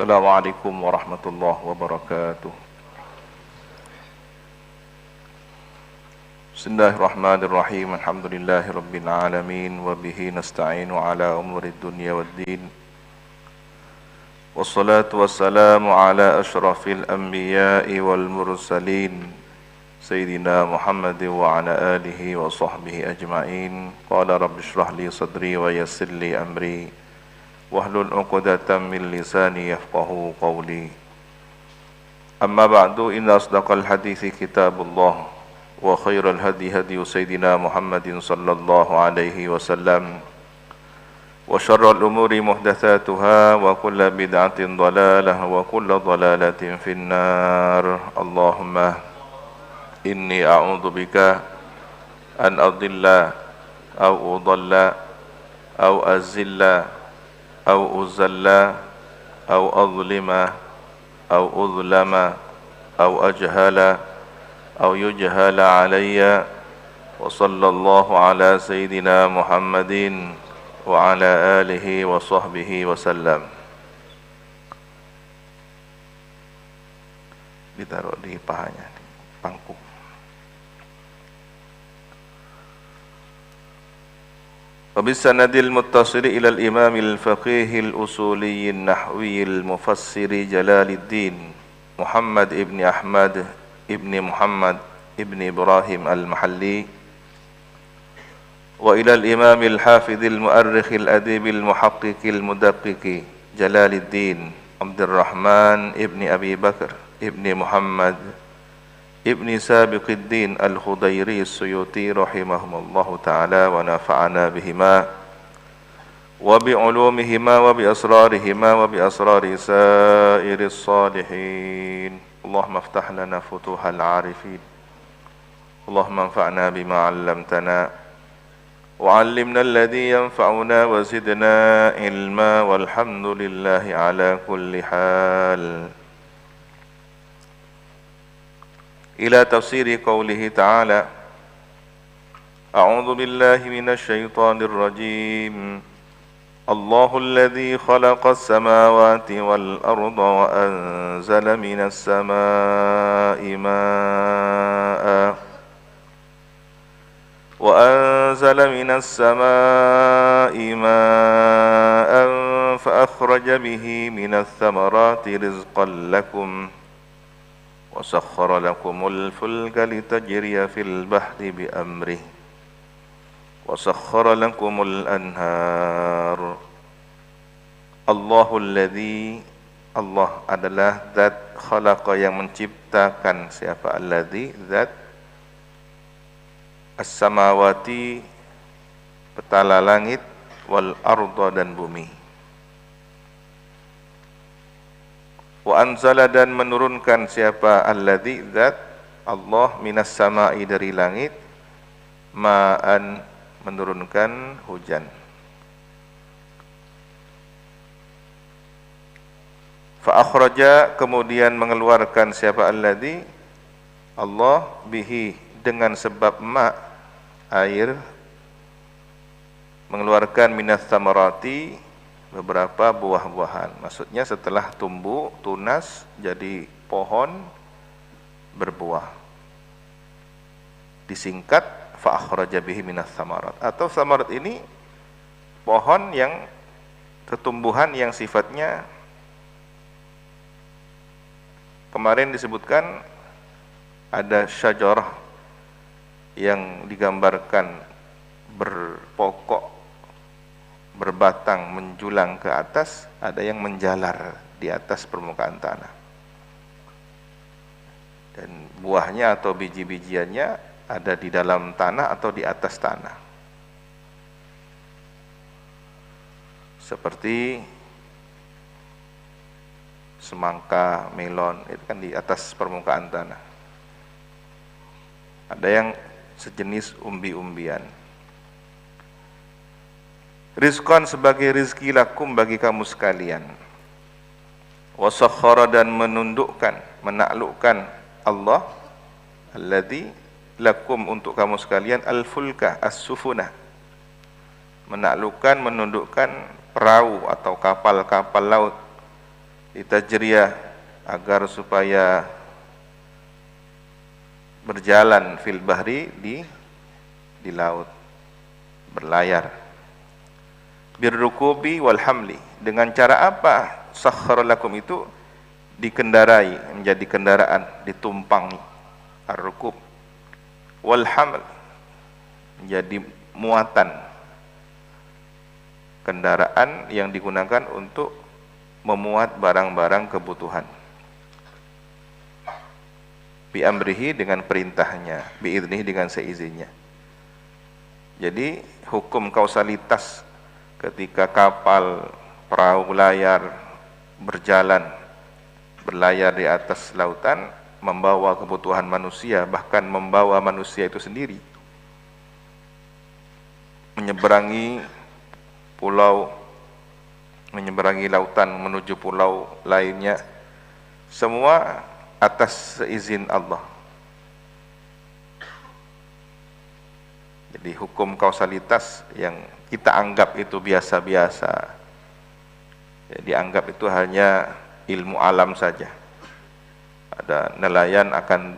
Assalamualaikum warahmatullahi wabarakatuh. Bismillahirrahmanirrahim. Alhamdulillahirabbil alamin wa bihi nasta'inu ala umurid dunya waddin. Wassalatu wassalamu ala asyrafil anbiya'i wal mursalin Sayyidina Muhammad wa ala alihi wa sahbihi ajma'in. Qala rabbi shrah li sadri wa yassir li amri wahlul 'uqdatam min lisani yafqahu qawli. Amma ba'du, inna asdaqal hadithi kitabullah wa khairal hadi hadi Sayyidina Muhammadin sallallahu alaihi wasallam wa syarrul umuri muhdatsatuha wa kullu bid'atin dhalalah wa kullu dhalalatin finnar. Allahumma inni a'udzu bika an adilla aw udalla aw azilla aw uzalla aw azlima aw uzlama aw ajhala aw yujhala alayya. Wa sallallahu ala sayyidina Muhammadin wa ala alihi wa sahbihi wa sallam. Ditaruh di pahanya, di pangku. وبالسند المتصل إلى الإمام الفقيه الأصولي النحوي المفسر جلال الدين محمد ابن أحمد ابن محمد ابن إبراهيم المحلي، وإلى الإمام الحافظ المؤرخ الأديب المحقق المدقق جلال الدين عبد الرحمن ابن أبي بكر ابن محمد ابن سابق الدين الخضيري السيوطي رحمهم الله تعالى ونفعنا بهما وبعلومهما وبأسرارهما وبأسرار سائر الصالحين. اللهم افتح لنا فتوح العارفين، اللهم انفعنا بما علمتنا وعلمنا الذي ينفعنا وزدنا علما والحمد لله على كل حال. إلى تفسير قوله تعالى: أعوذ بالله من الشيطان الرجيم. الله الذي خلق السماوات والأرض وأنزل من السماء ماء فأخرج به من الثمرات رزقا لكم وسخر لكم الفلك لتجري في البحر بأمره وسخر لكم الأنهار. Allahul ladzi, Allah adalah zat khalaqa yang menciptakan. Siapa? Alladzi, zat as-samawati, petala langit, wal arda, dan bumi. Wa anzala, dan menurunkan. Siapa? Alladzi, zat Allah, minas sama'i, dari langit, ma'an, menurunkan hujan. Fa akhraja, kemudian mengeluarkan. Siapa? Alladzi, Allah, bihi, dengan sebab ma, air, mengeluarkan minas samarati, beberapa buah-buahan. Maksudnya setelah tumbuh, tunas, jadi pohon, berbuah. Disingkat fa akhraja bihi minas samarat. Atau samarat ini pohon yang, tumbuhan yang sifatnya, kemarin disebutkan ada syajarah yang digambarkan berpokok, berbatang, menjulang ke atas, ada yang menjalar di atas permukaan tanah. Dan buahnya atau biji-bijiannya ada di dalam tanah atau di atas tanah. Seperti semangka, melon, itu kan di atas permukaan tanah. Ada yang sejenis umbi-umbian. Rizqan, sebagai rizki, lakum, bagi kamu sekalian. Wasakhara, dan menundukkan, menaklukkan Allah, alladzi, lakum, untuk kamu sekalian, al-fulka, as-sufuna, menaklukkan, menundukkan perahu atau kapal-kapal laut, Litajriyah, agar supaya berjalan fil bahri di laut, berlayar. Birrukubi wal hamli, dengan cara apa sakhkhara lakum itu dikendarai, menjadi kendaraan, ditumpangi. Ar-rukub wal haml, menjadi muatan, kendaraan yang digunakan untuk memuat barang-barang kebutuhan. Bi amrihi, dengan perintahnya, bi idnihi, dengan seizinnya. Jadi hukum kausalitas ketika kapal, perahu layar berlayar di atas lautan, membawa kebutuhan manusia, bahkan membawa manusia itu sendiri, menyeberangi pulau, menyeberangi lautan menuju pulau lainnya, semua atas seizin Allah. Jadi hukum kausalitas yang kita anggap itu biasa-biasa, ya, dianggap itu hanya ilmu alam saja. Ada nelayan akan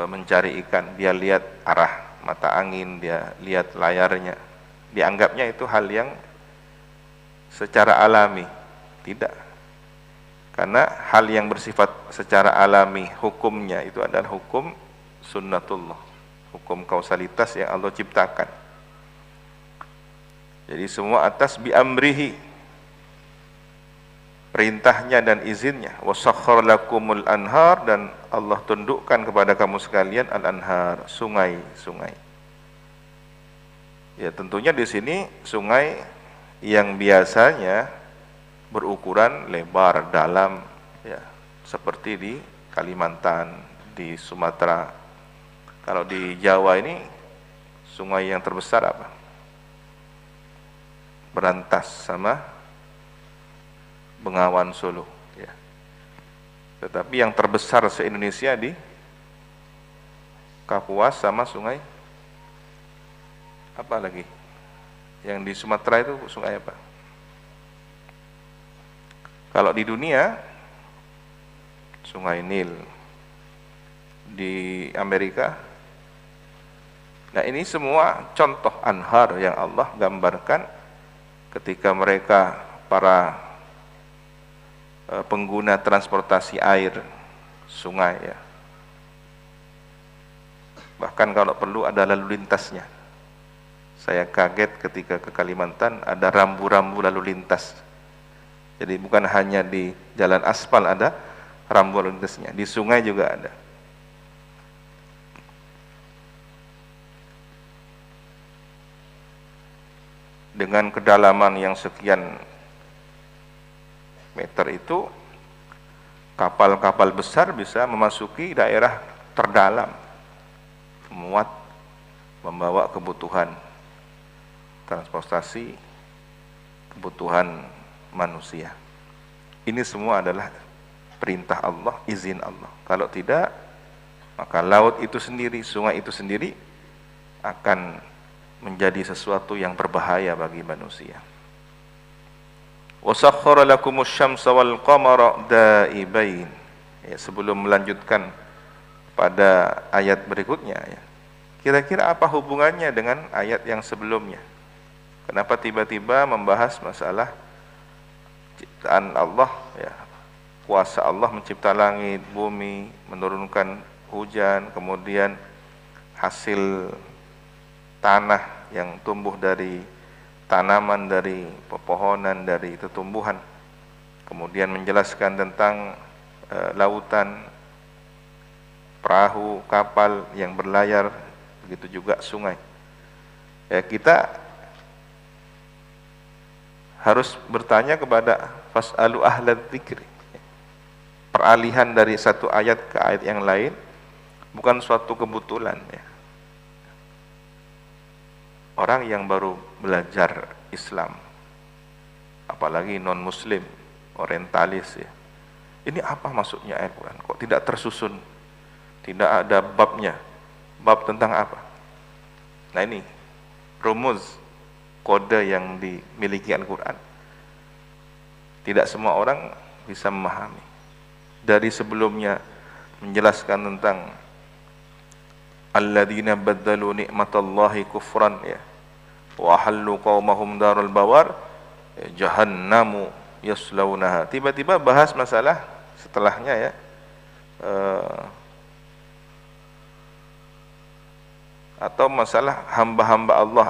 mencari ikan, dia lihat arah mata angin, dia lihat layarnya, dianggapnya itu hal yang secara alami. Tidak, karena hal yang bersifat secara alami, hukumnya itu adalah hukum sunnatullah, hukum kausalitas yang Allah ciptakan. Jadi semua atas bi amrihi, perintahnya dan izinnya. Wasakhkhar lakumul anhar, dan Allah tundukkan kepada kamu sekalian al-anhar, sungai-sungai. Ya, tentunya di sini sungai yang biasanya berukuran lebar, dalam, ya, seperti di Kalimantan, di Sumatera. Kalau di Jawa ini sungai yang terbesar apa? Berantas sama Bengawan Solo, ya. Tetapi yang terbesar se-Indonesia di Kapuas sama sungai apa lagi? Yang di Sumatera itu sungai apa? Kalau di dunia sungai Nil, di Amerika. Nah, ini semua contoh anhar yang Allah gambarkan ketika mereka, para pengguna transportasi air, sungai, ya. Bahkan kalau perlu ada lalu lintasnya. Saya kaget ketika ke Kalimantan ada rambu-rambu lalu lintas. Jadi bukan hanya di jalan aspal ada rambu lalu lintasnya, di sungai juga ada. Dengan kedalaman yang sekian meter itu, kapal-kapal besar bisa memasuki daerah terdalam, memuat, membawa kebutuhan transportasi, kebutuhan manusia. Ini semua adalah perintah Allah, izin Allah. Kalau tidak, maka laut itu sendiri, sungai itu sendiri akan menjadi sesuatu yang berbahaya bagi manusia. وَسَخَّرَ لَكُمُ الشَّمْسَ وَالْقَمَرَ دَائِبَيْنِ. Ya, sebelum melanjutkan pada ayat berikutnya, ya, kira-kira apa hubungannya dengan ayat yang sebelumnya? Kenapa tiba-tiba membahas masalah ciptaan Allah, ya, kuasa Allah mencipta langit, bumi, menurunkan hujan, kemudian hasil tanah yang tumbuh dari tanaman, dari pepohonan, dari tumbuhan. Kemudian menjelaskan tentang lautan, perahu, kapal yang berlayar, begitu juga sungai. Ya, kita harus bertanya kepada fas'alu ahlad dzikri. Peralihan dari satu ayat ke ayat yang lain bukan suatu kebetulan, ya. Orang yang baru belajar Islam, apalagi non-muslim, orientalis, ya, ini apa maksudnya ayat Quran? Kok tidak tersusun, tidak ada babnya, bab tentang apa? Nah, ini rumuz, kode yang dimiliki Al-Quran. Tidak semua orang bisa memahami. Dari sebelumnya menjelaskan tentang alladzina baddalu nikmatallahi kufran ya, wa ahallu qaumahum darul bawar, ya, jahannamu yaslaunaha. Tiba-tiba bahas masalah setelahnya ya, atau masalah hamba-hamba Allah,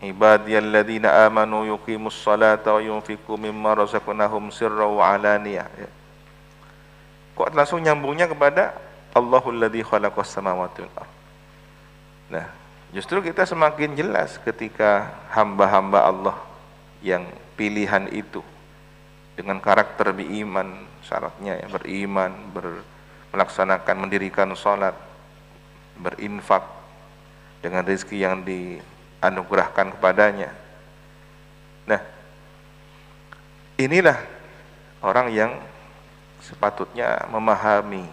ibadiyalladzina amanu yuqimus salata wa yunfiqu mimma razaqnahum sirran wa alaniyah ya. Kok langsung nyambungnya kepada Allahul ladzi khalaqas samawati wal ardh. Nah, justru kita semakin jelas ketika hamba-hamba Allah yang pilihan itu dengan karakter beriman, syaratnya ya, beriman, melaksanakan, mendirikan salat, berinfak dengan rezeki yang dianugerahkan kepadanya. Nah, inilah orang yang sepatutnya memahami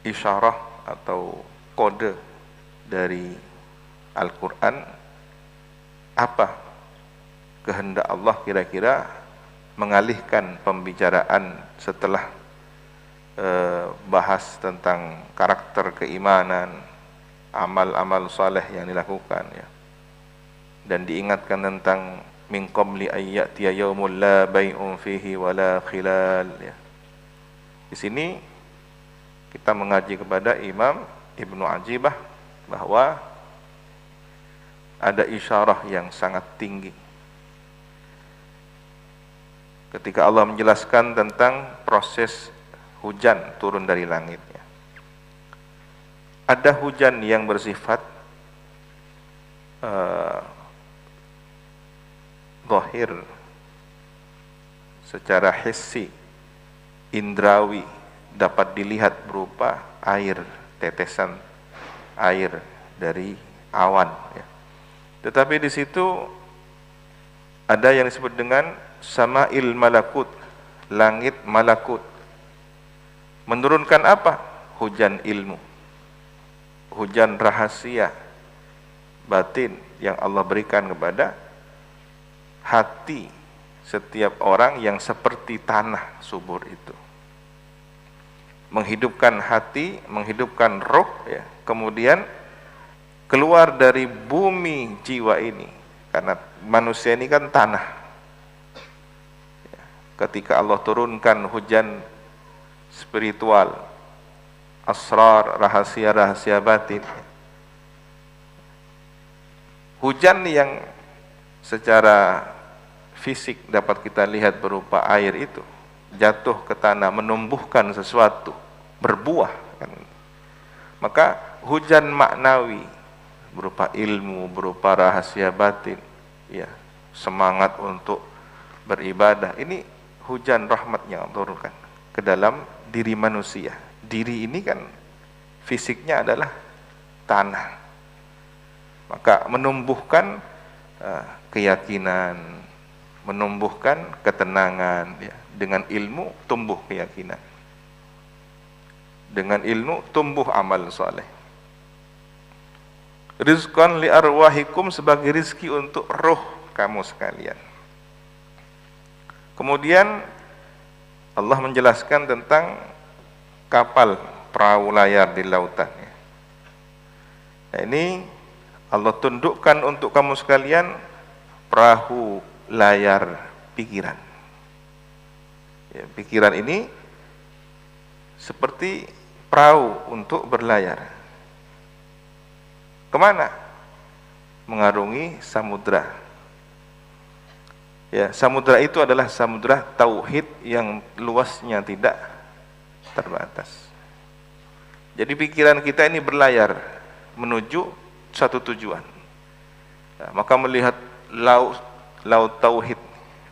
isyarah atau kode dari Al-Quran, apa kehendak Allah kira-kira mengalihkan pembicaraan setelah bahas tentang karakter keimanan, amal-amal saleh yang dilakukan ya, dan diingatkan tentang min qabli ayyatiya yaumul la bai'un fihi wala khilal ya. Di sini kita mengaji kepada Imam Ibnu Ajibah bahwa ada isyarah yang sangat tinggi ketika Allah menjelaskan tentang proses hujan turun dari langit ya. Ada hujan yang bersifat zahir, secara hissi, indrawi, dapat dilihat berupa air, tetesan air dari awan ya. Tetapi di situ ada yang disebut dengan sama'il malakut, langit malakut. Menurunkan apa? Hujan ilmu, hujan rahasia batin yang Allah berikan kepada hati setiap orang yang seperti tanah subur itu. Menghidupkan hati, menghidupkan roh ya. Kemudian keluar dari bumi jiwa ini, karena manusia ini kan tanah ya. Ketika Allah turunkan hujan spiritual, asrar, rahasia-rahasia batin, hujan yang secara fisik dapat kita lihat berupa air itu jatuh ke tanah, menumbuhkan sesuatu, berbuah kan. Maka hujan maknawi berupa ilmu, berupa rahasia batin ya, semangat untuk beribadah, ini hujan rahmat yang Allah turunkan ke dalam diri manusia. Diri ini kan fisiknya adalah tanah, maka menumbuhkan keyakinan, menumbuhkan ketenangan ya. Dengan ilmu tumbuh keyakinan, dengan ilmu tumbuh amal saleh. Rizqan li arwahikum, sebagai rizki untuk roh kamu sekalian. Kemudian Allah menjelaskan tentang kapal perahu layar di lautan ya. Nah, ini Allah tundukkan untuk kamu sekalian perahu layar pikiran ya. Pikiran ini seperti perahu untuk berlayar. Kemana? Mengarungi samudra ya. Samudra itu adalah samudra tauhid yang luasnya tidak terbatas. Jadi pikiran kita ini berlayar menuju satu tujuan ya. Maka melihat laut tauhid,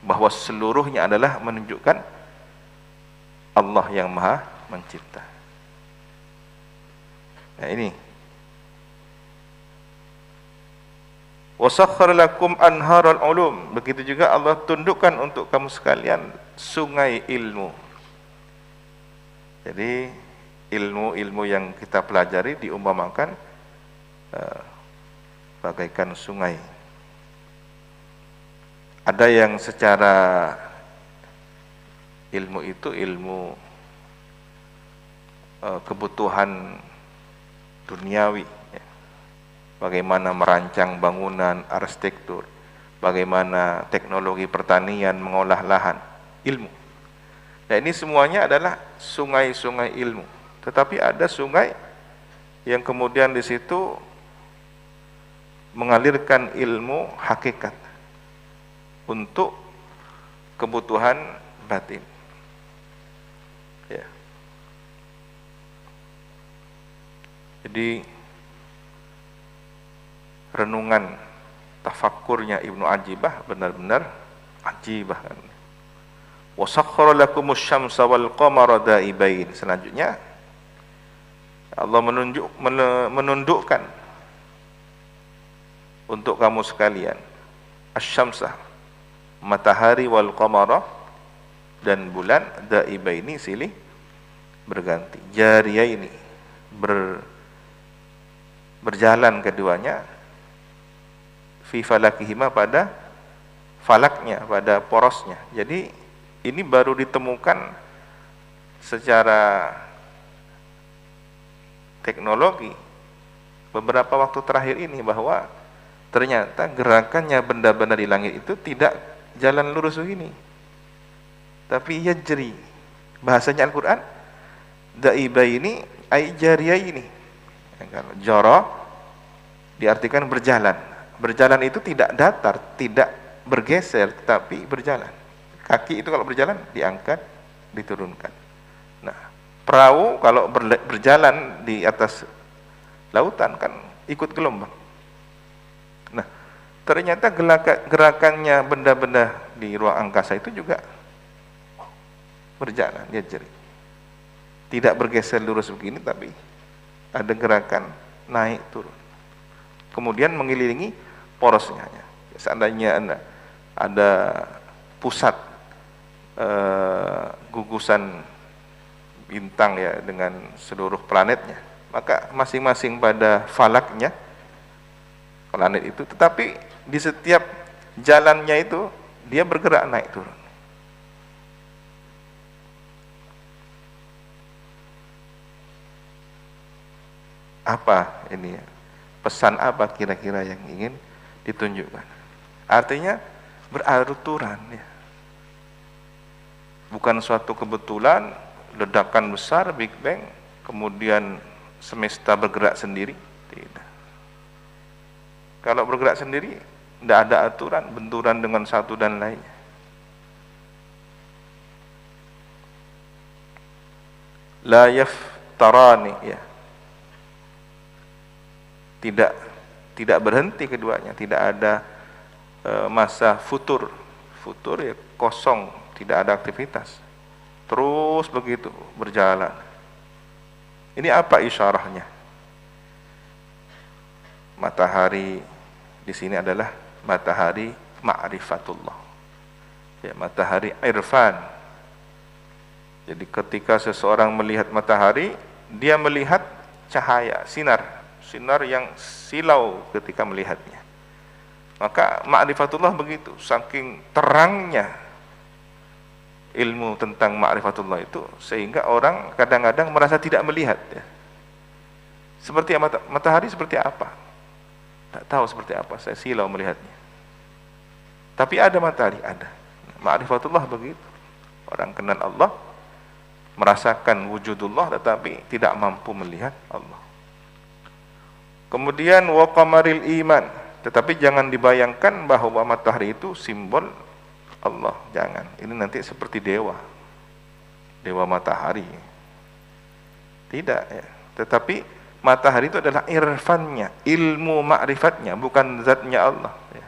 bahwa seluruhnya adalah menunjukkan Allah yang maha mencipta. Nah ini, wasakhkhara lakum anharul ulum, begitu juga Allah tundukkan untuk kamu sekalian sungai ilmu. Jadi ilmu-ilmu yang kita pelajari diumpamakan bagaikan sungai. Ada yang secara Ilmu itu ilmu kebutuhan duniawi, ya. Bagaimana merancang bangunan, arsitektur, bagaimana teknologi pertanian, mengolah lahan, ilmu. Nah, ini semuanya adalah sungai-sungai ilmu. Tetapi ada sungai yang kemudian di situ mengalirkan ilmu hakikat untuk kebutuhan batin. Ya. Jadi renungan tafakkurnya Ibnu Ajibah benar-benar ajibah kan. Wa sakhkhara lakumus syamsa wal qamara da'ibain. Selanjutnya Allah menundukkan untuk kamu sekalian asy-syamsa, matahari, wal qamara, dan bulan, da'ibaini, silih berganti, jariyaini, berjalan keduanya, fi falakihima, pada falaknya, pada porosnya. Jadi ini baru ditemukan secara teknologi beberapa waktu terakhir ini, bahwa ternyata gerakannya benda-benda di langit itu tidak jalan lurus begini, tapi yajri. Bahasanya Al-Quran, da'ibaini ay jariyaini. Kalau jara diartikan berjalan. Berjalan itu tidak datar, tidak bergeser, tapi berjalan. Kaki itu kalau berjalan diangkat, diturunkan. Nah, perahu kalau berjalan di atas lautan kan ikut gelombang. Nah, ternyata gerakannya benda-benda di ruang angkasa itu juga berjalan, dia jeri. Tidak bergeser lurus begini, tapi ada gerakan naik turun. Kemudian mengelilingi porosnya. Seandainya ada pusat gugusan bintang ya dengan seluruh planetnya, maka masing-masing pada falaknya planet itu, tetapi di setiap jalannya itu dia bergerak naik turun. Apa ini ya? Pesan apa kira-kira yang ingin ditunjukkan? Artinya beraturan ya. Bukan suatu kebetulan ledakan besar Big Bang kemudian semesta bergerak sendiri, tidak. Kalau bergerak sendiri tidak ada aturan, benturan dengan satu dan lainnya. La yaftarani ya. Tidak berhenti keduanya, tidak ada masa futur ya, kosong, tidak ada aktivitas, terus begitu berjalan. Ini apa isyarahnya? Matahari di sini adalah matahari ma'rifatullah ya, matahari irfan. Jadi ketika seseorang melihat matahari, dia melihat cahaya, sinar yang silau ketika melihatnya. Maka ma'rifatullah begitu, saking terangnya ilmu tentang ma'rifatullah itu, sehingga orang kadang-kadang merasa tidak melihat ya. Seperti matahari seperti apa? Tak tahu seperti apa, saya silau melihatnya. Tapi ada matahari, ada. Ma'rifatullah begitu. Orang kenal Allah, merasakan wujudullah, tetapi tidak mampu melihat Allah. Kemudian wa qamaril iman, tetapi jangan dibayangkan bahwa matahari itu simbol Allah, jangan. Ini nanti seperti dewa matahari. Tidak ya. Tetapi matahari itu adalah irfannya, ilmu ma'rifatnya, bukan zatnya Allah ya.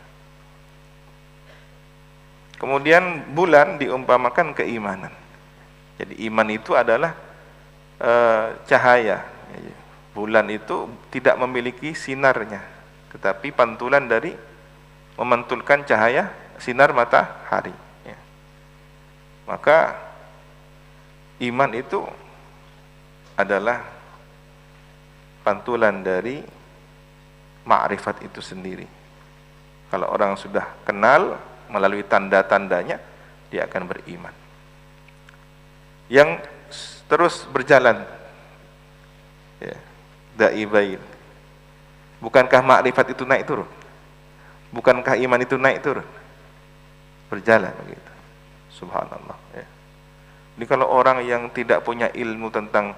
Kemudian bulan diumpamakan keimanan. Jadi iman itu adalah cahaya. Bulan itu tidak memiliki sinarnya, tetapi pantulan dari memantulkan cahaya sinar matahari ya. Maka iman itu adalah pantulan dari ma'rifat itu sendiri. Kalau orang sudah kenal melalui tanda-tandanya, dia akan beriman. yang terus berjalan, ya, daibain. Bukankah makrifat itu naik turun? Bukankah iman itu naik turun? Berjalan begitu. Subhanallah, ya. Ini kalau orang yang tidak punya ilmu tentang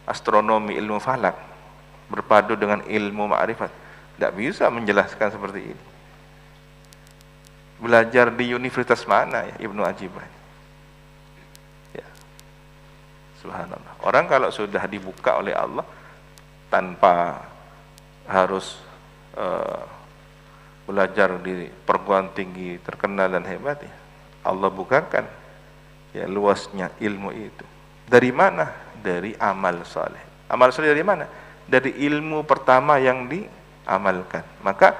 astronomi, ilmu falak, berpadu dengan ilmu makrifat, tidak bisa menjelaskan seperti ini. Belajar di universitas mana ya Ibnu Ajibah? Ya. Subhanallah. Orang kalau sudah dibuka oleh Allah tanpa harus belajar di perguruan tinggi terkenal dan hebat, ya, Allah bukakan ya luasnya ilmu itu. Dari mana? Dari amal saleh. Amal saleh dari mana? Dari ilmu pertama yang diamalkan. Maka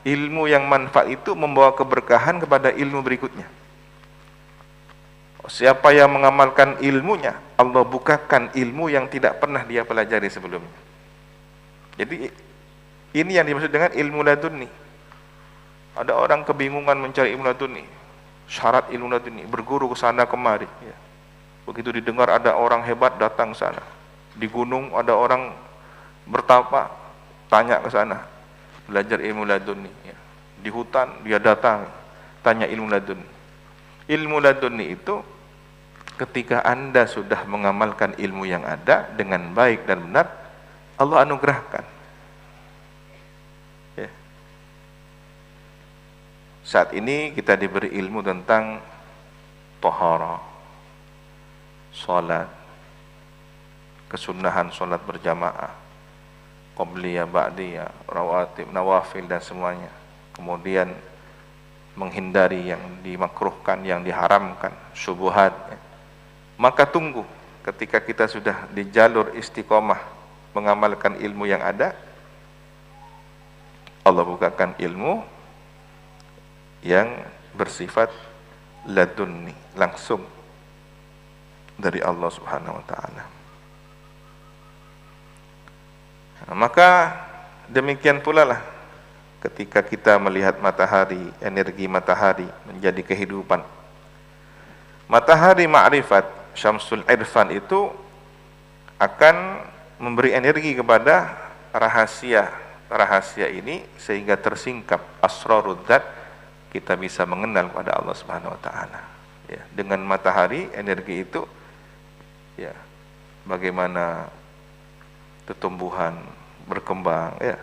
ilmu yang manfaat itu membawa keberkahan kepada ilmu berikutnya. Siapa yang mengamalkan ilmunya, Allah bukakan ilmu yang tidak pernah dia pelajari sebelumnya. Jadi ini yang dimaksud dengan ilmu laduni. Ada orang kebingungan mencari ilmu laduni. Syarat ilmu laduni, berguru ke sana kemari, ya. Begitu didengar ada orang hebat datang ke sana. Di gunung ada orang bertapa, tanya ke sana, belajar ilmu laduni, ya. Di hutan dia datang, tanya ilmu laduni. Ilmu laduni itu ketika Anda sudah mengamalkan ilmu yang ada dengan baik dan benar, Allah anugerahkan. Ya. Saat ini kita diberi ilmu tentang taharah, salat, kesunahan salat berjamaah, qabliyah, ba'diyah, rawatib, nawafil dan semuanya. Kemudian menghindari yang dimakruhkan, yang diharamkan, syubhat. Maka tunggu ketika kita sudah di jalur istiqomah mengamalkan ilmu yang ada, Allah bukakan ilmu yang bersifat ladunni, langsung dari Allah Subhanahu wa taala. Nah, maka demikian pula lah ketika kita melihat matahari, energi matahari menjadi kehidupan. Matahari ma'rifat, syamsul irfan itu akan memberi energi kepada rahasia ini sehingga tersingkap asrarud dzat, kita bisa mengenal kepada Allah Subhanahu wa taala. Ya, dengan matahari energi itu, ya, bagaimana tumbuhan berkembang, ya.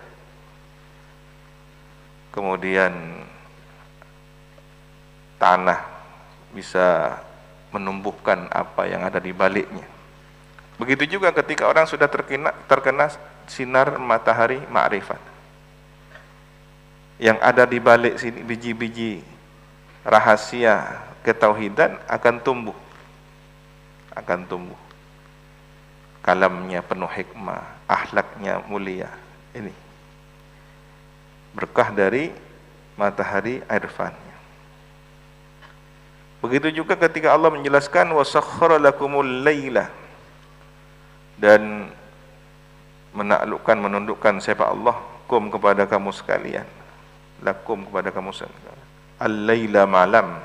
Kemudian tanah bisa menumbuhkan apa yang ada di baliknya. Begitu juga ketika orang sudah terkena sinar matahari ma'rifat. Yang ada di balik sini biji-biji rahasia ketauhidan akan tumbuh. Kalamnya penuh hikmah, akhlaknya mulia. Ini berkah dari matahari irfannya. Begitu juga ketika Allah menjelaskan wasakhkhara lakumul laila, dan menundukkan siapa Allah kum kepada kamu sekalian, lakum kepada kamu sekalian, al-laila malam,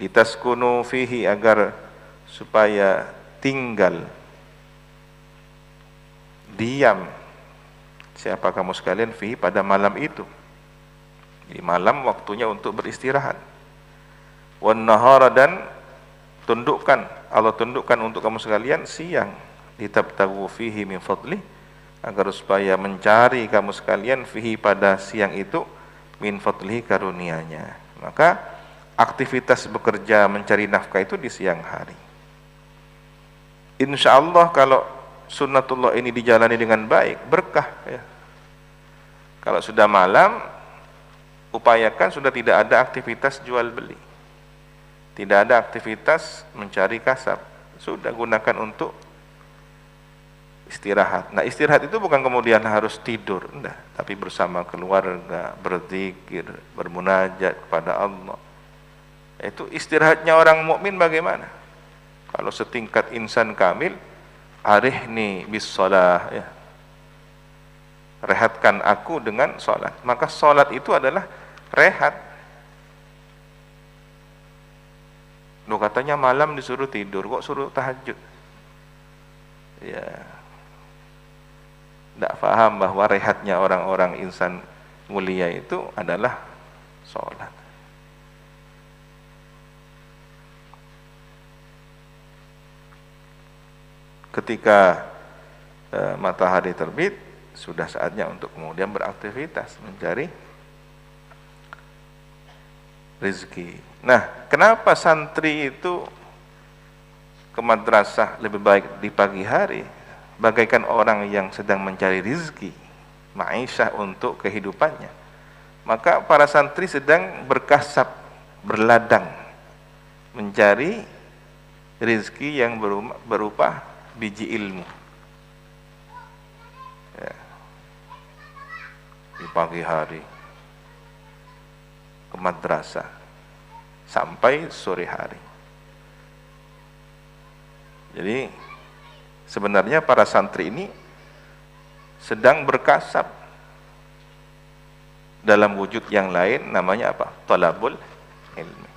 litaskunu fihi, agar supaya tinggal diam siapa kamu sekalian fihi, pada malam itu. Di malam waktunya untuk beristirahat. Wan nahara, dan Allah tundukkan untuk kamu sekalian siang, litabtaghu fihi min fadli, agar supaya mencari kamu sekalian fihi, pada siang itu, min fadlihi, karunia-Nya. Maka aktivitas bekerja mencari nafkah itu di siang hari. Insya Allah kalau sunnatullah ini dijalani dengan baik, berkah, ya. Kalau sudah malam, upayakan sudah tidak ada aktivitas jual beli, tidak ada aktivitas mencari kasab, sudah gunakan untuk istirahat. Nah, istirahat itu bukan kemudian harus tidur, enggak, tapi bersama keluarga, berzikir, bermunajat kepada Allah. Itu istirahatnya orang mukmin bagaimana? Kalau setingkat insan kamil, arihni bis shalah, ya. Rehatkan aku dengan salat. Maka salat itu adalah rehat. Loh katanya malam disuruh tidur, kok suruh tahajud? Ya, tidak paham bahwa rehatnya orang-orang insan mulia itu adalah sholat. Ketika matahari terbit, sudah saatnya untuk kemudian beraktivitas mencari rezeki. Nah, kenapa santri itu ke madrasah lebih baik di pagi hari, bagaikan orang yang sedang mencari rezeki, ma'isyah untuk kehidupannya? Maka para santri sedang berkasab, berladang, mencari rezeki yang berupa biji ilmu. Ya. Di pagi hari ke madrasah sampai sore hari. Jadi sebenarnya para santri ini sedang berkasab dalam wujud yang lain, namanya apa? Talabul ilmi.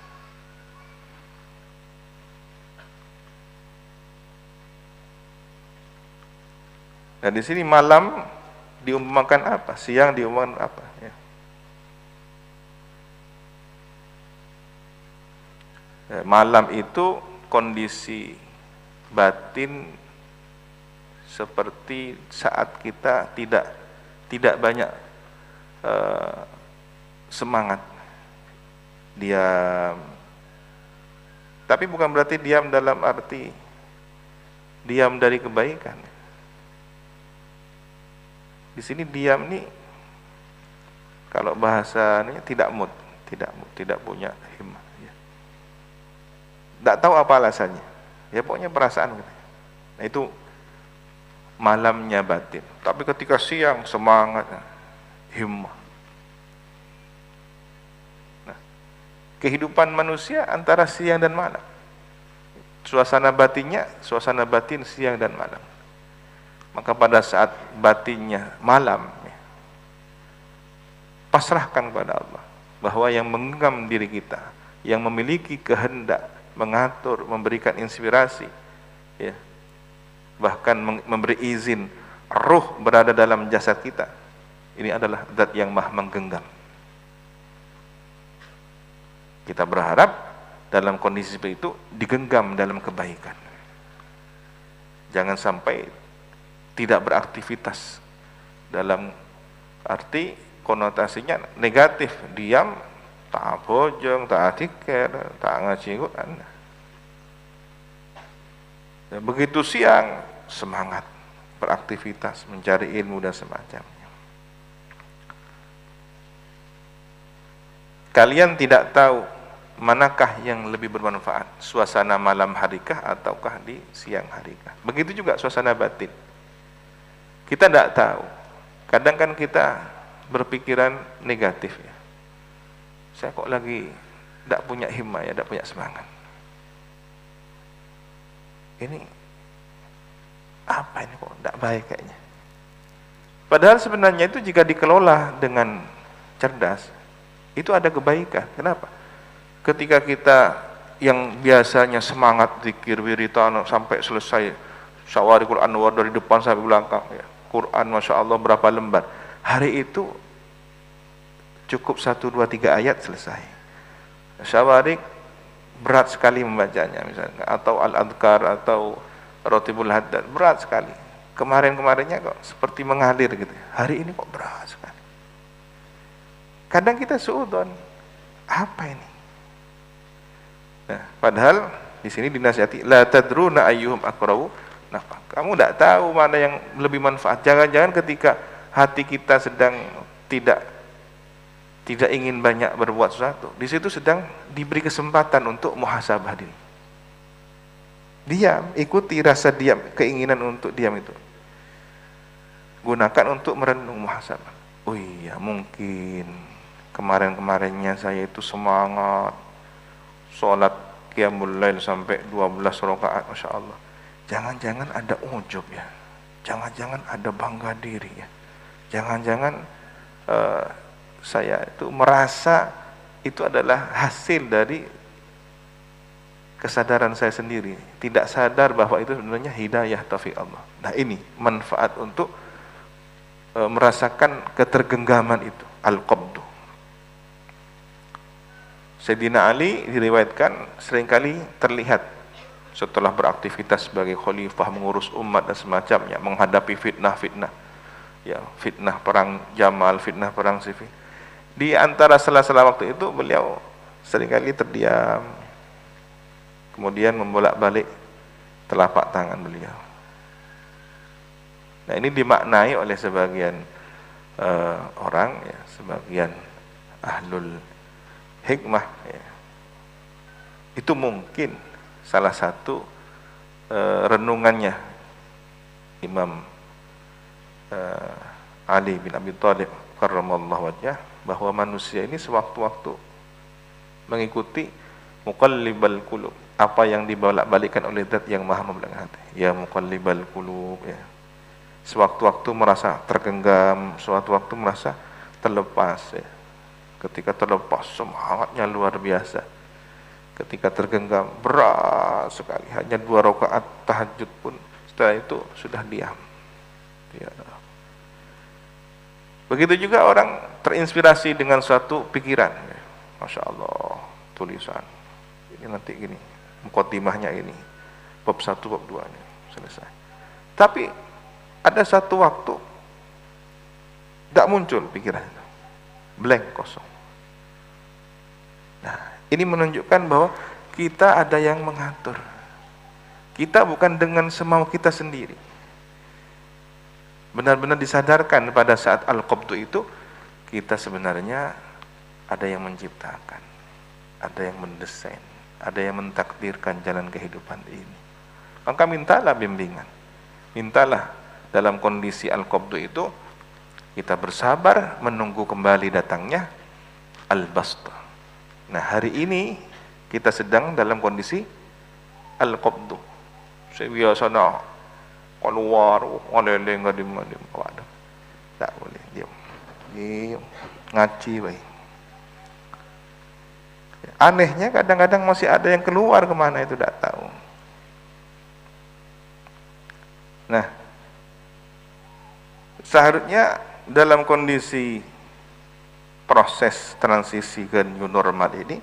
Nah di sini malam diumpamakan apa? Siang diumpamakan apa? Ya. Malam itu kondisi batin seperti saat kita tidak banyak semangat, diam. Tapi bukan berarti diam dalam arti diam dari kebaikan. Di sini diam nih, kalau bahasanya tidak punya himmah. Ya. Tidak tahu apa alasannya. Ya pokoknya perasaan gitu. Nah itu malamnya batin. Tapi ketika siang semangat, himmah. Nah, kehidupan manusia antara siang dan malam. Suasana batin siang dan malam. Maka pada saat batinnya malam, pasrahkan kepada Allah bahwa yang menggenggam diri kita, yang memiliki kehendak, mengatur, memberikan inspirasi, ya, bahkan memberi izin ruh berada dalam jasad kita, ini adalah zat yang maha menggenggam. Kita berharap dalam kondisi seperti itu digenggam dalam kebaikan. Jangan sampai tidak beraktivitas dalam arti konotasinya negatif, diam, tak bojong, tak tikir, tak ngaji Quran. Dan begitu siang semangat beraktivitas, mencari ilmu dan semacamnya. Kalian tidak tahu manakah yang lebih bermanfaat, suasana malam harikah ataukah di siang harikah. Begitu juga suasana batin. Kita tidak tahu. Kadang kan kita berpikiran negatif ya. Saya kok lagi tidak punya himmah ya, tidak punya semangat. Ini apa ini kok tidak baik kayaknya. Padahal sebenarnya itu jika dikelola dengan cerdas, itu ada kebaikan. Kenapa? Ketika kita yang biasanya semangat zikir wiridana sampai selesai Syawarikul Anwar dari depan sampai belakang ya. Quran Masya Allah berapa lembar. Hari itu cukup 1, 2, 3 ayat selesai. Syawarik berat sekali membacanya misalnya, atau Al-Adhkar atau Rotibul Haddad berat sekali. Kemarin-kemarinnya kok seperti mengalir gitu. Hari ini kok berat sekali. Kadang kita suudzon, apa ini? Nah, padahal di sini dinasihati la tadruna ayyuhum aqrabu. Nah, kamu tidak tahu mana yang lebih manfaat. Jangan-jangan ketika hati kita sedang tidak ingin banyak berbuat sesuatu, di situ sedang diberi kesempatan untuk muhasabah diri. Diam, ikuti rasa diam, keinginan untuk diam itu. Gunakan untuk merenung muhasabah. Oh iya, mungkin kemarin-kemarinnya saya itu semangat sholat qiyamul lail sampai 12 rakaat, Masya Allah. Jangan-jangan ada ujub ya, jangan-jangan ada bangga diri ya, jangan-jangan saya itu merasa itu adalah hasil dari kesadaran saya sendiri, tidak sadar bahwa itu sebenarnya hidayah taufik Allah. Nah, ini manfaat untuk merasakan ketergenggaman itu, al-qabdu. Sayyidina Ali diriwayatkan seringkali terlihat setelah beraktivitas sebagai khalifah, mengurus umat dan semacamnya, menghadapi fitnah-fitnah, ya, fitnah perang Jamal, fitnah perang Siffin. Di antara sela-sela waktu itu beliau seringkali terdiam, kemudian membolak-balik telapak tangan beliau. Nah, ini dimaknai oleh sebagian orang, ya, sebagian ahlul hikmah, ya. Itu mungkin salah satu renungannya Imam Ali bin Abi Thalib karramallahu wajhah, bahwa manusia ini sewaktu-waktu mengikuti muqallibal qulub, apa yang dibolak-balikkan oleh zat yang maha membelakang hati. Ya muqallibal qulub, ya. Sewaktu-waktu merasa tergenggam, sewaktu-waktu merasa terlepas, ya. Ketika terlepas semangatnya luar biasa, ketika tergenggam berat sekali, hanya 2 rakaat tahajud pun setelah itu sudah diam, ya. Begitu juga orang terinspirasi dengan suatu pikiran, ya. Masya Allah, tulisan ini nanti gini, muqaddimahnya ini, bab 1, bab 2 ini selesai. Tapi ada satu waktu tidak muncul pikiran itu, blank, kosong. Nah, ini menunjukkan bahwa kita ada yang mengatur. Kita bukan dengan semau kita sendiri. Benar-benar disadarkan pada saat al-qabdu itu, kita sebenarnya ada yang menciptakan, ada yang mendesain, ada yang mentakdirkan jalan kehidupan ini. Maka mintalah bimbingan, mintalah dalam kondisi al-qabdu itu kita bersabar menunggu kembali datangnya al-basta. Nah, hari ini kita sedang dalam kondisi al-qabdu. Saya biasa nak keluar, oleh-oleh enggak di-mana. Waduh, tak boleh, diam, ngaji baik. Anehnya kadang-kadang masih ada yang keluar kemana itu tidak tahu. Nah, seharusnya dalam kondisi proses transisi ke new normal ini,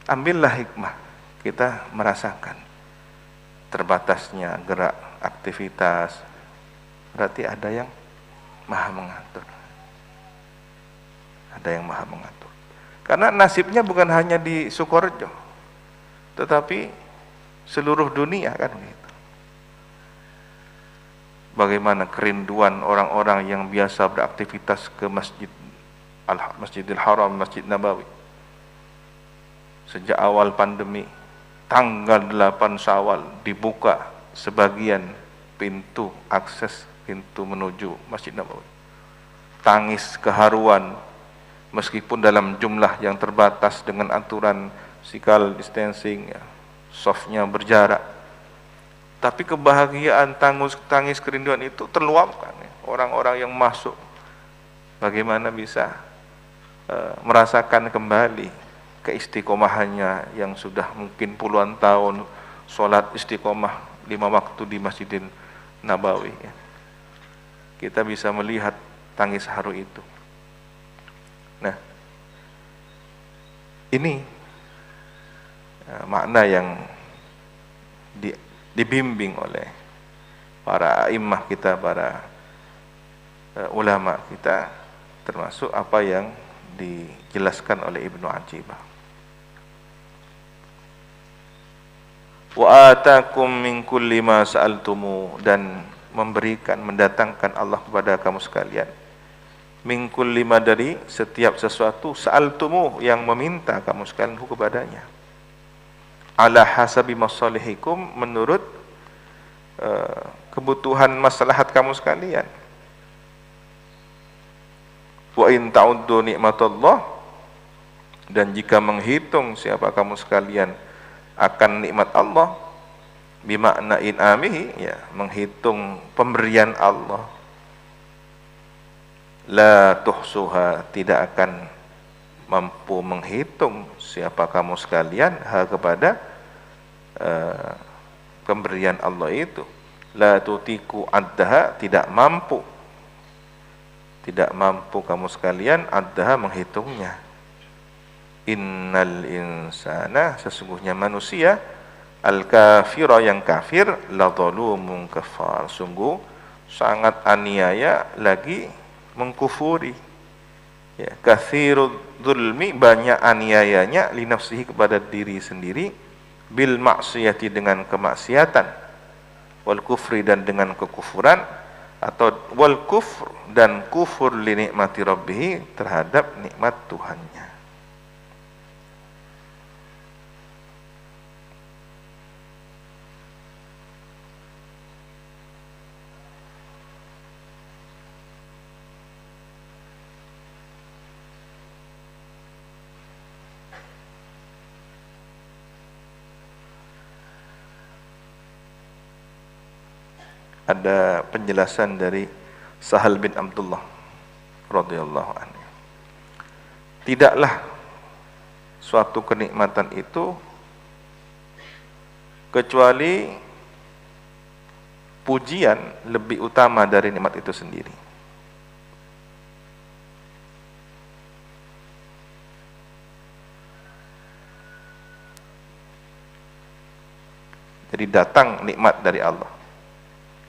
ambillah hikmah, kita merasakan terbatasnya gerak aktivitas, berarti ada yang maha mengatur, ada yang maha mengatur. Karena nasibnya bukan hanya di Sukorejo, tetapi seluruh dunia kan gitu. Bagaimana kerinduan orang-orang yang biasa beraktivitas ke Masjidil Haram, Masjid Nabawi. Sejak awal pandemi, tanggal 8 Syawal dibuka sebagian pintu akses, pintu menuju Masjid Nabawi. Tangis keharuan, meskipun dalam jumlah yang terbatas dengan aturan physical distancing, ya, softnya berjarak, tapi kebahagiaan, tangis kerinduan itu terluapkan, ya. Orang-orang yang masuk bagaimana bisa merasakan kembali keistiqomahannya yang sudah mungkin puluhan tahun sholat istiqomah 5 waktu di Masjidil Nabawi, ya. Kita bisa melihat tangis haru itu. Nah, ini makna yang dibimbing oleh para imam kita, para ulama kita, termasuk apa yang dijelaskan oleh Ibnu Ajibah. Wa atakum min kulli ma sa'altumu, dan memberikan, mendatangkan Allah kepada kamu sekalian min kulli ma, dari setiap sesuatu, sa'altumu, yang meminta kamu sekalian kepadanya, ala hasabi masalihikum, menurut kebutuhan maslahat kamu sekalian. Wa in ta'uddu nikmatallah, dan jika menghitung siapa kamu sekalian akan nikmat Allah, bimakna in'amihi, ya, menghitung pemberian Allah, la tuhsuha, tidak akan mampu menghitung siapa kamu sekalian, ha, kepada uh, pemberian Allah itu. La tutiku addaha, tidak mampu kamu sekalian addaha, menghitungnya. Innal insana, sesungguhnya manusia, al kafira, yang kafir, la zalumun kafar, sungguh sangat aniaya lagi mengkufuri. Ya, katsirudz zulmi, banyak aniayanya, li nafsihi, kepada diri sendiri, bil maksiyati, dengan kemaksiatan, wal kufri, dan dengan kekufuran, atau wal kufr, dan kufur, li nikmati rabbih, terhadap nikmat Tuhannya. Ada penjelasan dari Sahal bin Abdullah radhiyallahu anhu. Tidaklah suatu kenikmatan itu kecuali pujian lebih utama dari nikmat itu sendiri. Jadi datang nikmat dari Allah,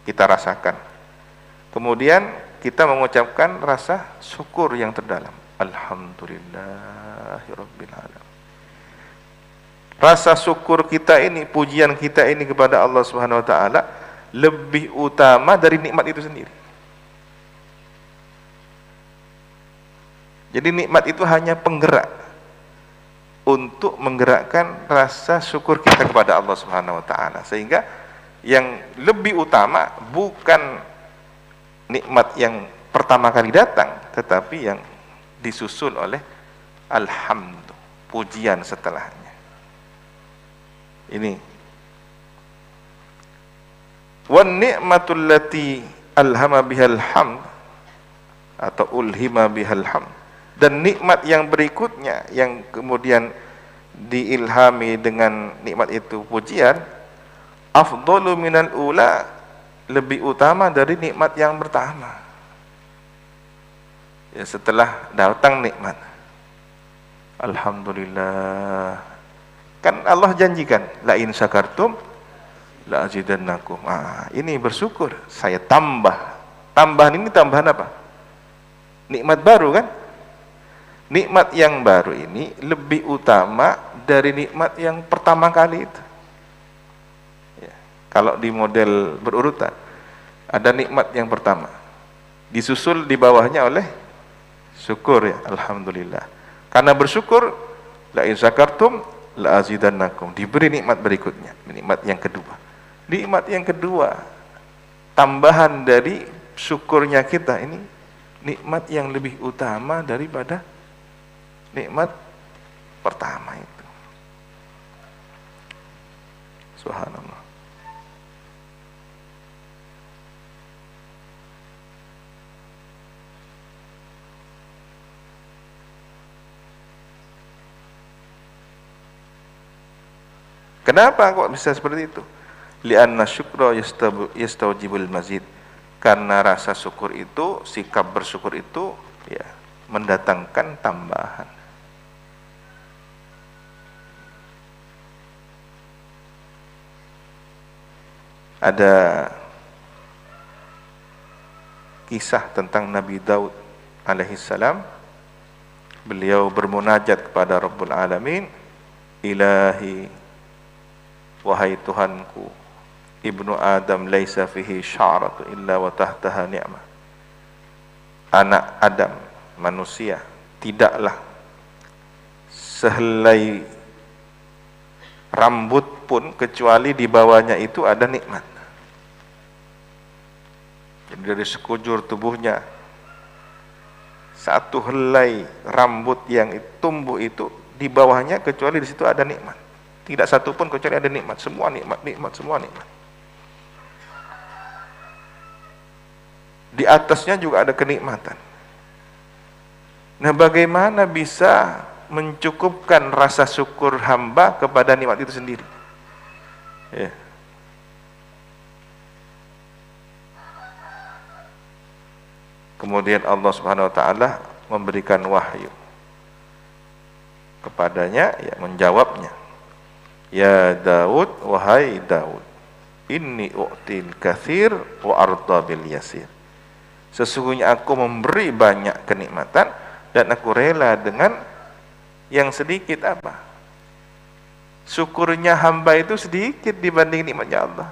kita rasakan, kemudian kita mengucapkan rasa syukur yang terdalam, alhamdulillahirabbil alamin. Rasa syukur kita ini, pujian kita ini kepada Allah Subhanahu wa taala lebih utama dari nikmat itu sendiri. Jadi nikmat itu hanya penggerak untuk menggerakkan rasa syukur kita kepada Allah Subhanahu wa taala, sehingga yang lebih utama bukan nikmat yang pertama kali datang, tetapi yang disusul oleh alhamdulillah, pujian setelahnya. Ini wan ni'matul lati alhama bihal hamd, atau ulhima bihal hamd, dan nikmat yang berikutnya yang kemudian diilhami dengan nikmat itu pujian, afdalu minal ula, lebih utama dari nikmat yang pertama. Ya, setelah datang nikmat, alhamdulillah, kan Allah janjikan, la in syakartum la azidannakum. Ini bersyukur, saya tambah. Tambahan ini tambahan apa? Nikmat baru kan? Nikmat yang baru ini lebih utama dari nikmat yang pertama kali itu. Kalau di model berurutan, ada nikmat yang pertama, disusul di bawahnya oleh syukur, ya alhamdulillah. Karena bersyukur, la in syakartum la azidannakum, diberi nikmat berikutnya, nikmat yang kedua. Nikmat yang kedua, tambahan dari syukurnya kita ini, nikmat yang lebih utama daripada nikmat pertama itu. Subhanallah. Kenapa kok bisa seperti itu? Li'anna syukra yastawjibul mazid. Karena rasa syukur itu, sikap bersyukur itu, ya, mendatangkan tambahan. Ada kisah tentang Nabi Daud alaihissalam. Beliau bermunajat kepada Rabbul Alamin, Ilahi, wahai Tuhanku, ibnu Adam laisa fihi sya'ratu illa wa tahtaha ni'mah. Anak Adam, manusia, tidaklah sehelai rambut pun kecuali di bawahnya itu ada nikmat. Jadi dari sekujur tubuhnya, satu helai rambut yang tumbuh itu di bawahnya kecuali di situ ada nikmat. Tidak satu pun kecuali ada nikmat, semua nikmat, semua nikmat. Di atasnya juga ada kenikmatan. Nah, bagaimana bisa mencukupkan rasa syukur hamba kepada nikmat itu sendiri? Ya. Kemudian Allah Subhanahu wa taala memberikan wahyu kepadanya, ya, menjawabnya. Ya Daud, wahai Daud, inni u'til katsir wa arda bil yasir. Sesungguhnya aku memberi banyak kenikmatan dan aku rela dengan yang sedikit. Apa? Syukurnya hamba itu sedikit dibanding nikmatnya Allah.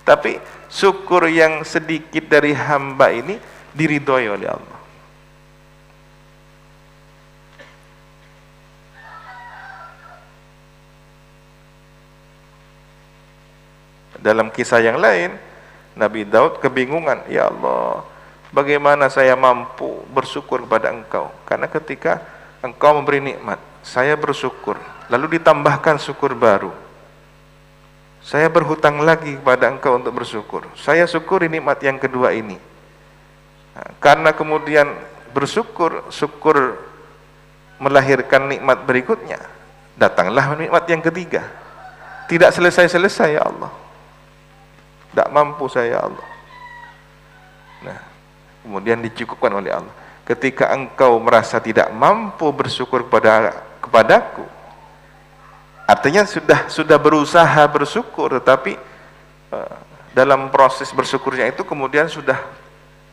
Tapi syukur yang sedikit dari hamba ini diridhoi oleh Allah. Dalam kisah yang lain, Nabi Daud kebingungan, ya Allah, bagaimana saya mampu bersyukur kepada Engkau? Karena ketika Engkau memberi nikmat, saya bersyukur, lalu ditambahkan syukur baru. Saya berhutang lagi kepada Engkau untuk bersyukur. Saya syukuri nikmat yang kedua ini. Nah, karena kemudian bersyukur, syukur melahirkan nikmat berikutnya. Datanglah nikmat yang ketiga. Tidak selesai-selesai, ya Allah. Tidak mampu saya, ya Allah. Nah, kemudian dicukupkan oleh Allah. Ketika engkau merasa tidak mampu bersyukur kepadaku, artinya sudah berusaha bersyukur, tetapi dalam proses bersyukurnya itu kemudian sudah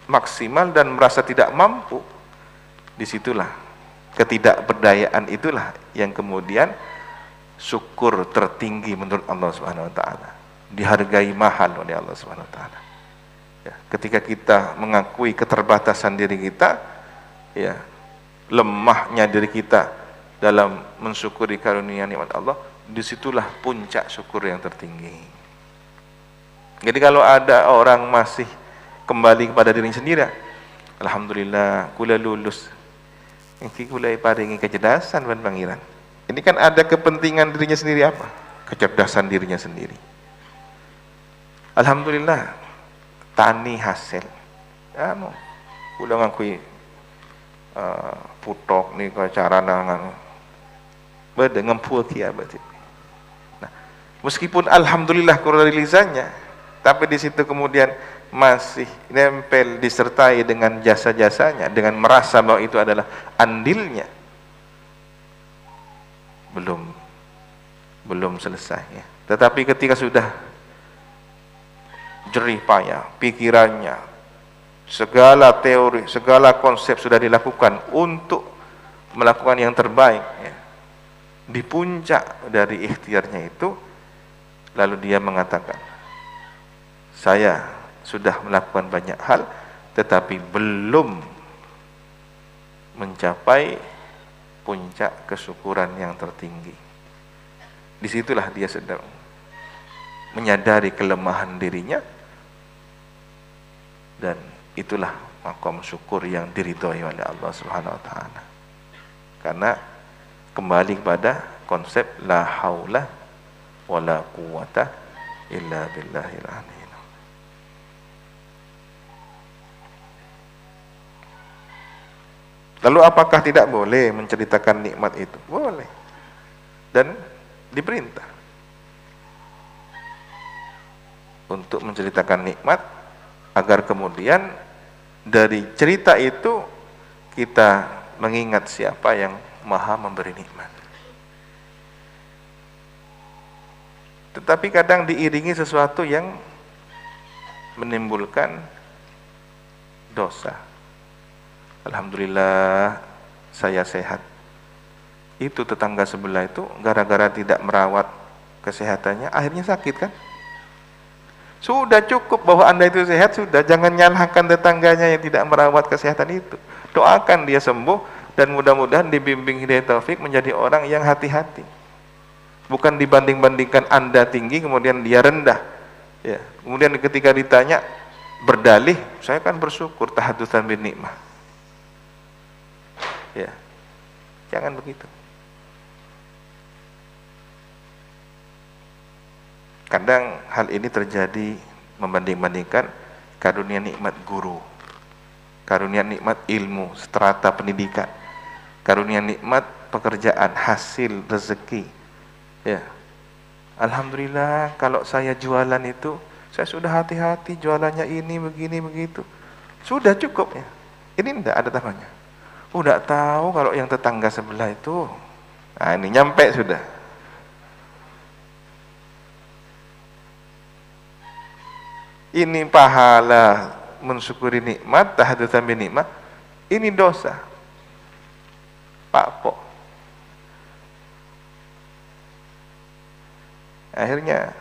maksimal dan merasa tidak mampu. Disitulah ketidakberdayaan itulah yang kemudian syukur tertinggi menurut Allah Subhanahu wa taala, dihargai mahal oleh Allah Subhanahu wa taala. Ya, ketika kita mengakui keterbatasan diri kita, ya, lemahnya diri kita dalam mensyukuri karunia nikmat Allah, disitulah puncak syukur yang tertinggi. Jadi kalau ada orang masih kembali kepada dirinya sendiri, alhamdulillah kula lulus, iki kula paringi kecerdasan ban pangeran. Ini kan ada kepentingan dirinya sendiri, apa? Kecerdasan dirinya sendiri. Alhamdulillah tani hasil. Anu, kula ngakui putok nih ke cara nangan beda ngempul kia berarti. Nah, meskipun alhamdulillah kurang realizanya, tapi di situ kemudian masih nempel disertai dengan jasa-jasanya, dengan merasa bahwa itu adalah andilnya, belum selesai, ya. Tetapi ketika sudah jerih payah pikirannya, segala teori, segala konsep sudah dilakukan untuk melakukan yang terbaik, ya. Di puncak dari ikhtiarnya itu, lalu dia mengatakan, saya sudah melakukan banyak hal, tetapi belum mencapai puncak kesyukuran yang tertinggi. Disitulah dia sedang menyadari kelemahan dirinya, dan itulah maqam syukur yang diridhoi oleh Allah Subhanahu wa taala. Karena kembali kepada konsep la haula wala quwata illa billahil aliyyil. Lalu apakah tidak boleh menceritakan nikmat itu? Boleh. Dan diperintah untuk menceritakan nikmat, agar kemudian dari cerita itu kita mengingat siapa yang Maha memberi nikmat. Tetapi kadang diiringi sesuatu yang menimbulkan dosa. Alhamdulillah saya sehat. Itu tetangga sebelah itu gara-gara tidak merawat kesehatannya akhirnya sakit, kan? Sudah cukup bahwa Anda itu sehat, sudah, jangan nyalahkan tetangganya yang tidak merawat kesehatan itu. Doakan dia sembuh dan mudah-mudahan dibimbing hidayah taufik menjadi orang yang hati-hati. Bukan dibanding-bandingkan Anda tinggi kemudian dia rendah. Ya, kemudian ketika ditanya berdalih, saya kan bersyukur tahadutsan bin nikmah. Ya. Jangan begitu. Kadang hal ini terjadi membanding-bandingkan karunia nikmat guru, karunia nikmat ilmu, strata pendidikan, karunia nikmat pekerjaan, hasil rezeki, ya, Alhamdulillah kalau saya jualan itu, saya sudah hati-hati jualannya ini, begini, begitu. Sudah cukup ya. Ini enggak ada tambahnya. Udah tahu kalau yang tetangga sebelah itu. Nah ini nyampe sudah. Ini pahala mensyukuri nikmat, tahadutsan bi nikmat. Ini dosa. Pak Pok. Akhirnya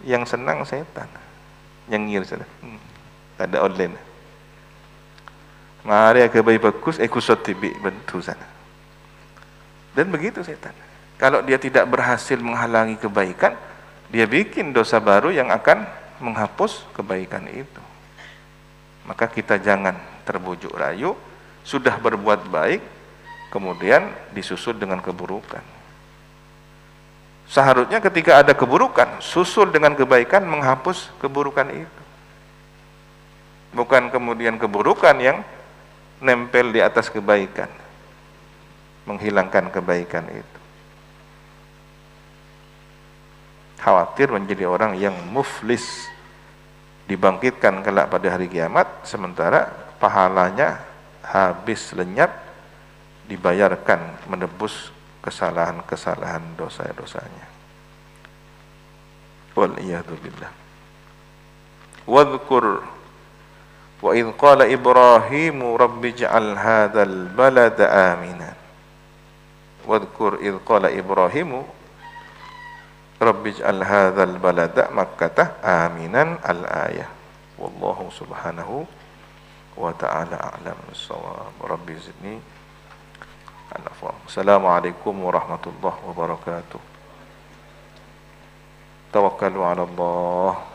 yang senang setan, yang ngir sana. Ada online. Mari ke bayi bagus, kusot tibi bentu sana. Dan begitu setan. Kalau dia tidak berhasil menghalangi kebaikan, dia bikin dosa baru yang akan menghapus kebaikan itu. Maka kita jangan terbujuk rayu, sudah berbuat baik, kemudian disusul dengan keburukan. Seharusnya ketika ada keburukan, susul dengan kebaikan menghapus keburukan itu. Bukan kemudian keburukan yang nempel di atas kebaikan, menghilangkan kebaikan itu. Khawatir menjadi orang yang muflis, dibangkitkan kelak pada hari kiamat, sementara pahalanya habis lenyap, dibayarkan menebus kesalahan-kesalahan dosa-dosanya. Wal-iyadu billah. Wadhkur wa idh qala Ibrahimu rabbi ij'al hadzal balada aminan. Wadhkur idh qala Ibrahimu rabbi ij'al hadzal balada Makkah aminan al-ayah. Wallahu subhanahu wa ta'ala a'lam bis-shawab. Rabbi zidni. Assalamualaikum warahmatullahi wabarakatuh. Tawakkalu 'ala Allah.